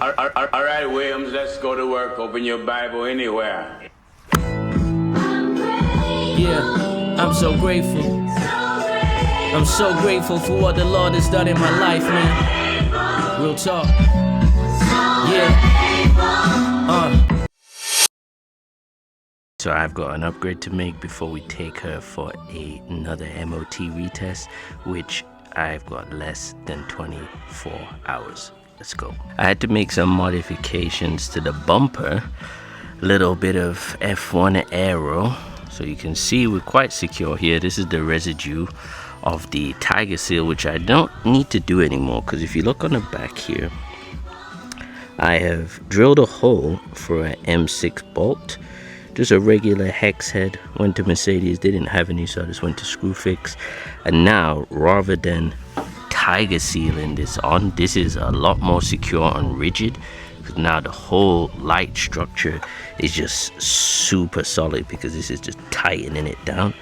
Alright, Williams, let's go to work. Open your Bible anywhere. Yeah, I'm so grateful. I'm so grateful for what the Lord has done in my life, man. Real talk. Yeah. So I've got an upgrade to make before we take her for another MOT retest, which I've got less than 24 hours. Let's go. I had to make some modifications to the bumper, little bit of F1 aero, so you can see we're quite secure here. This is the residue of the tiger seal, which I don't need to do anymore, because if you look on the back here, I have drilled a hole for an M6 bolt, just a regular hex head. Went to Mercedes, they didn't have any, so I just went to Screwfix. And now, rather than tiger sealing this on, this is a lot more secure and rigid, because now the whole light structure is just super solid, because this is just tightening it down,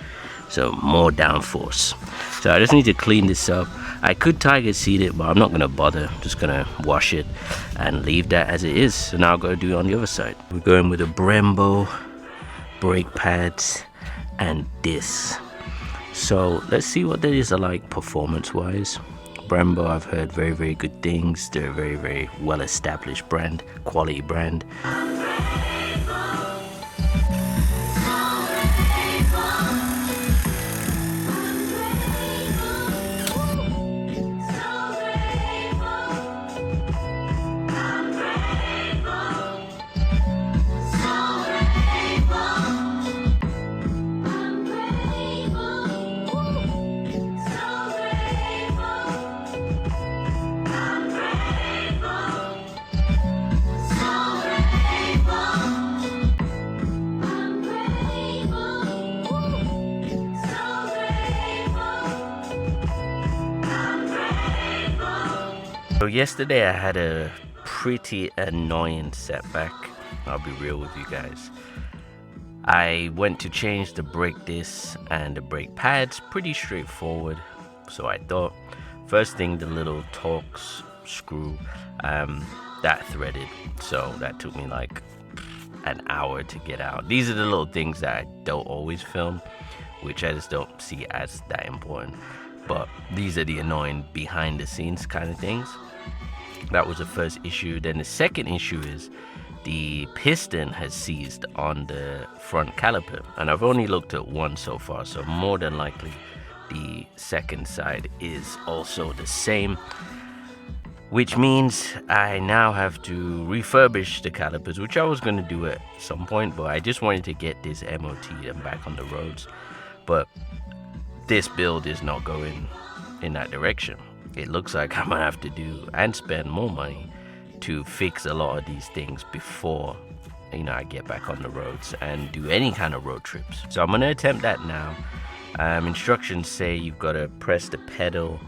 so more downforce. So I just need to clean this up. I could tiger seal it, but I'm not gonna bother. I'm just gonna wash it and leave that as it is. So now I've got to do it on the other side. We're going with a Brembo, brake pads, and this. So let's see what these are like performance wise. Brembo, I've heard very, very good things. They're a very, very well established brand, quality brand. So yesterday I had a pretty annoying setback. I'll be real with you guys. I went to change the brake disc and the brake pads, pretty straightforward. So I thought, first thing, the little Torx screw, that threaded. So that took me like an hour to get out. These are the little things that I don't always film, which I just don't see as that important. But these are the annoying behind the scenes kind of things. That was the first issue. Then the second issue is the piston has seized on the front caliper, and I've only looked at one so far, so more than likely the second side is also the same, which means I now have to refurbish the calipers, which I was going to do at some point, but I just wanted to get this MOT and back on the roads. But this build is not going in that direction. It looks like I'm gonna have to do and spend more money to fix a lot of these things before, you know, I get back on the roads and do any kind of road trips. So I'm gonna attempt that now. Instructions say you've got to press the pedal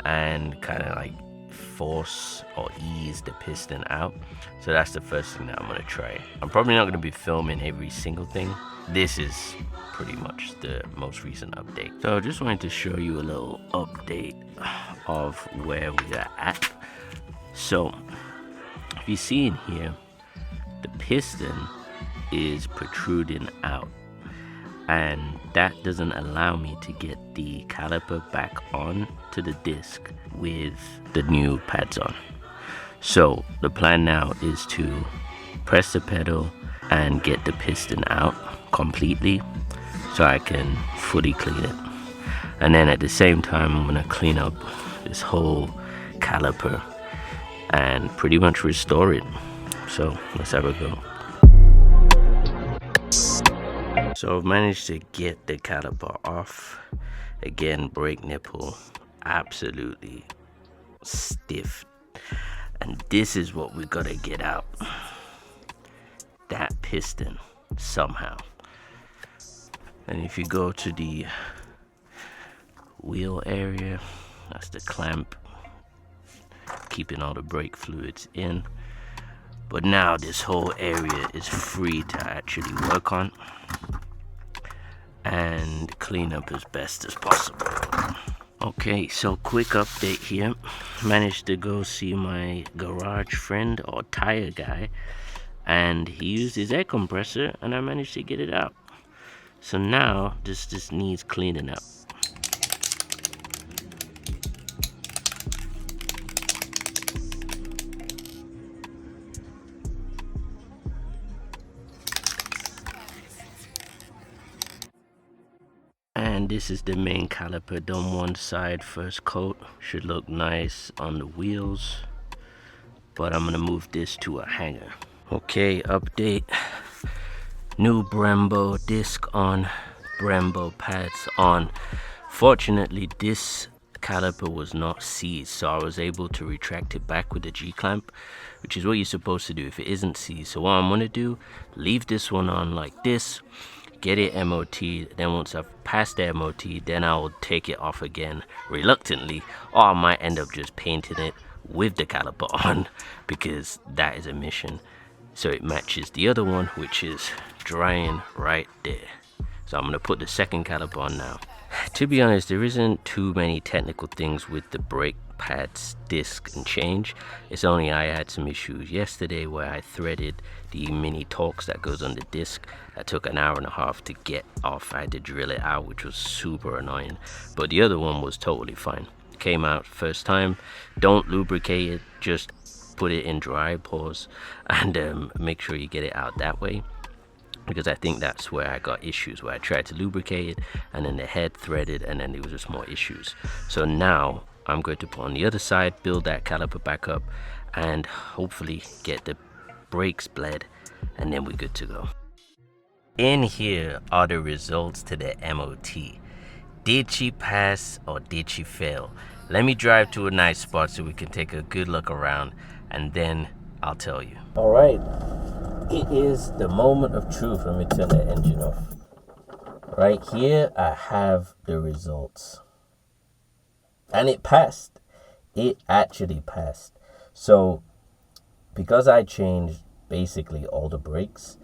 and kind of like force or ease the piston out. So that's the first thing that I'm gonna try. I'm probably not gonna be filming every single thing. This is pretty much the most recent update. So I just wanted to show you a little update of where we are at. So if you see in here, the piston is protruding out, and that doesn't allow me to get the caliper back on to the disc with the new pads on. So the plan now is to press the pedal and get the piston out completely so I can fully clean it. And then at the same time, I'm gonna clean up this whole caliper and pretty much restore it. So let's have a go. So I've managed to get the caliper off. Again, brake nipple absolutely stiff, and this is what we gotta get out, that piston somehow. And if you go to the wheel area, that's the clamp keeping all the brake fluids in. But now this whole area is free to actually work on and clean up as best as possible. Okay, so quick update here. Managed to go see my garage friend or tire guy, and he used his air compressor and I managed to get it out. So now this just needs cleaning up. And this is the main caliper done one side first coat. Should look nice on the wheels, but I'm gonna move this to a hanger. Okay, update. New Brembo disc on, Brembo pads on. Fortunately, this caliper was not seized, so I was able to retract it back with the G-clamp, which is what you're supposed to do if it isn't seized. So what I'm gonna do, leave this one on like this, get it MOT, then once I've passed the MOT, then I'll take it off again reluctantly, or I might end up just painting it with the caliper on, because that is a mission, so it matches the other one, which is drying right there. So I'm gonna put the second caliper on now. To be honest, there isn't too many technical things with the brake pads, disc and change. It's only I had some issues yesterday where I threaded the mini Torx that goes on the disc. That took an hour and a half to get off. I had to drill it out, which was super annoying, but the other one was totally fine. Came out first time. Don't lubricate it, just put it in dry, pause, and make sure you get it out that way, because I think that's where I got issues, where I tried to lubricate it and then the head threaded and then there was just more issues. So now I'm going to put on the other side, build that caliper back up, and hopefully get the brakes bled, and then we're good to go. In here are the results to the MOT. Did she pass or did she fail? Let me drive to a nice spot so we can take a good look around, and then I'll tell you. All right, it is the moment of truth. Let me turn the engine off. Right here, I have the results. And it passed. It actually passed. So, because I changed basically all the brakes,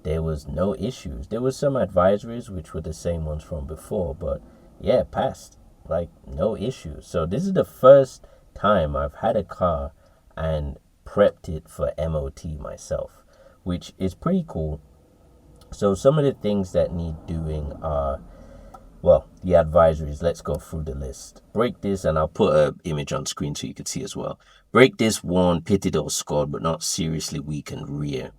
there was no issues. There was some advisories, which were the same ones from before, but yeah, it passed. Like, no issues. So this is the first time I've had a car and prepped it for MOT myself, which is pretty cool. So some of the things that need doing are, well, the advisories. Let's go through the list. Brake disc, and I'll put an image on screen so you can see as well. Brake disc worn, pitted or scored, but not seriously weakened rear.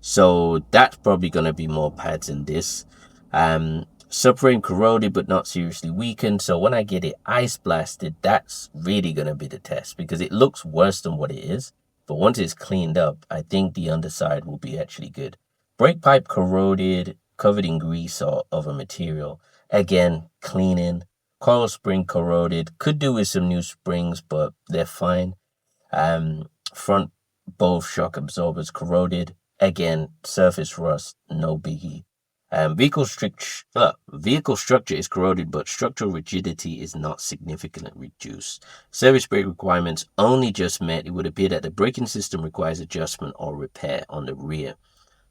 So that's probably going to be more pads in this. Subframe corroded but not seriously weakened. So when I get it ice blasted, that's really going to be the test, because it looks worse than what it is. But once it's cleaned up, I think the underside will be actually good. Brake pipe corroded, covered in grease or other material. Again, cleaning. Coil spring corroded. Could do with some new springs, but they're fine. Front both shock absorbers corroded. Again, surface rust, no biggie. Vehicle structure is corroded, but structural rigidity is not significantly reduced. Service brake requirements only just met. It would appear that the braking system requires adjustment or repair on the rear.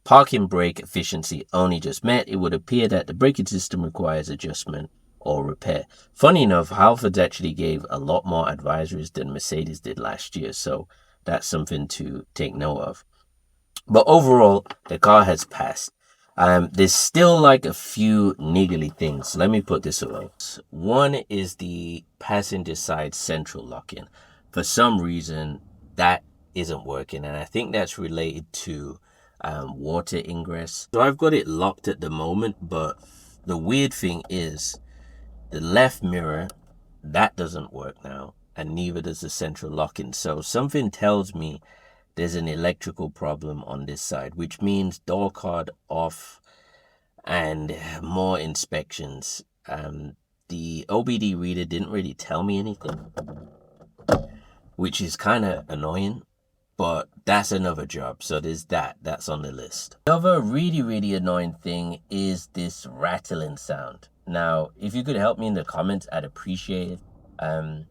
Parking brake efficiency only just met. It would appear that the braking system requires adjustment or repair. Funny enough, Halfords actually gave a lot more advisories than Mercedes did last year, so that's something to take note of. But overall, the car has passed. There's still like a few niggly things. Let me put this away. One is the passenger side central locking. For some reason, that isn't working, and I think that's related to water ingress. So I've got it locked at the moment, but the weird thing is the left mirror, that doesn't work now, and neither does the central locking. So something tells me there's an electrical problem on this side, which means door card off and more inspections. The OBD reader didn't really tell me anything, which is kind of annoying, but that's another job. So there's that's on the list. The other really annoying thing is this rattling sound. Now, if you could help me in the comments, I'd appreciate it.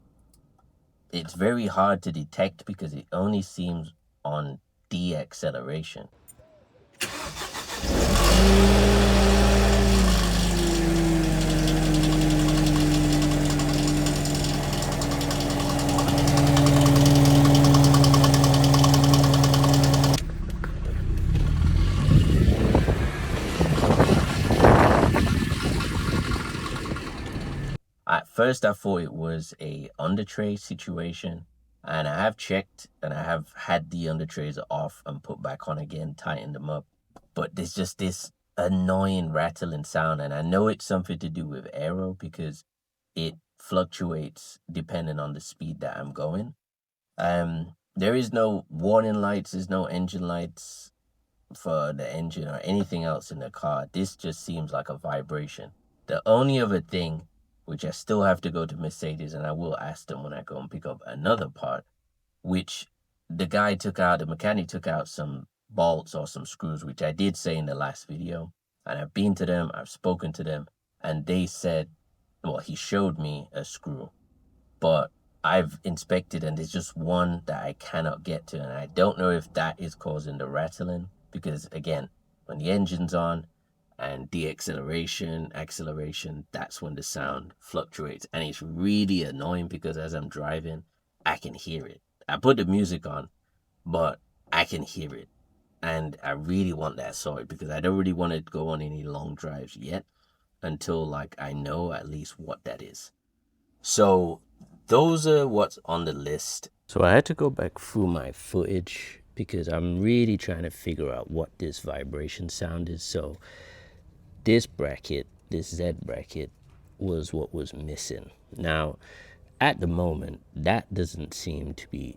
It's very hard to detect because it only seems on deceleration. first I thought it was a under tray situation, and I have checked and I have had the under trays off and put back on again, tightened them up, but there's just this annoying rattling sound, and I know it's something to do with aero because it fluctuates depending on the speed that I'm going. There is no warning lights, there's no engine lights for the engine or anything else in the car. This just seems like a vibration. The only other thing, which I still have to go to Mercedes, and I will ask them when I go and pick up another part, which the mechanic took out some bolts or some screws, which I did say in the last video, and I've been to them, I've spoken to them, and they said, well, he showed me a screw, but I've inspected and there's just one that I cannot get to, and I don't know if that is causing the rattling, because again, when the engine's on and acceleration, that's when the sound fluctuates, and it's really annoying because as I'm driving, I can hear it. I put the music on, but I can hear it, and I really want that sorted because I don't really want to go on any long drives yet until like I know at least what that is. So those are what's on the list. So I had to go back through my footage because I'm really trying to figure out what this vibration sound is. So this bracket, this Z bracket, was what was missing. Now, at the moment, that doesn't seem to be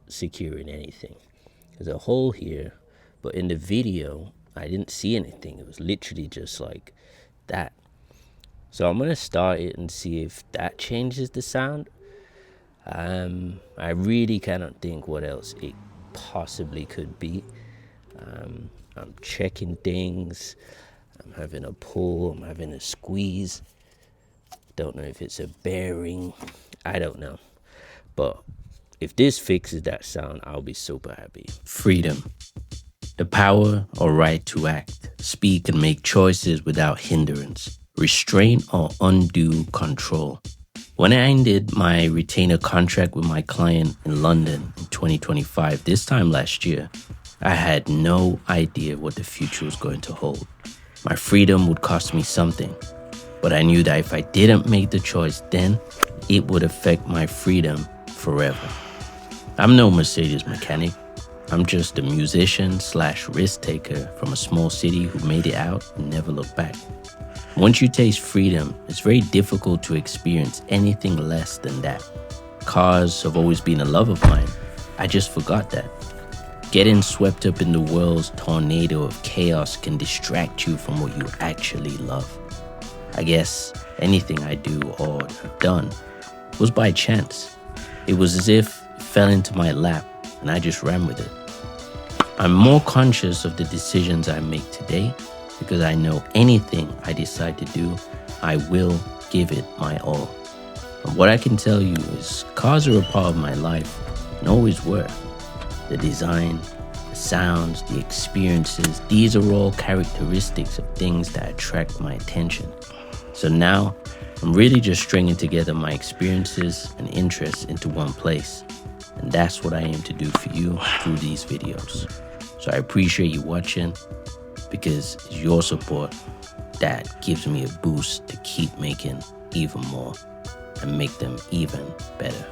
securing anything. There's a hole here, but in the video, I didn't see anything. It was literally just like that. So I'm going to start it and see if that changes the sound. I really cannot think what else it possibly could be. I'm checking things. I'm having a pull. I'm having a squeeze. Don't know if it's a bearing. I don't know. But if this fixes that sound, I'll be super happy. Freedom. The power or right to act, speak and make choices without hindrance, restraint or undue control. When I ended my retainer contract with my client in London in 2025, this time last year, I had no idea what the future was going to hold. My freedom would cost me something, but I knew that if I didn't make the choice then, it would affect my freedom forever. I'm no Mercedes mechanic. I'm just a musician / risk taker from a small city who made it out and never looked back. Once you taste freedom, it's very difficult to experience anything less than that. Cars have always been a love of mine. I just forgot that. Getting swept up in the world's tornado of chaos can distract you from what you actually love. I guess anything I do or have done was by chance. It was as if it fell into my lap and I just ran with it. I'm more conscious of the decisions I make today because I know anything I decide to do, I will give it my all. And what I can tell you is cars are a part of my life and always were. The design, the sounds, the experiences, these are all characteristics of things that attract my attention. So now, I'm really just stringing together my experiences and interests into one place. And that's what I aim to do for you through these videos. So I appreciate you watching because it's your support that gives me a boost to keep making even more and make them even better.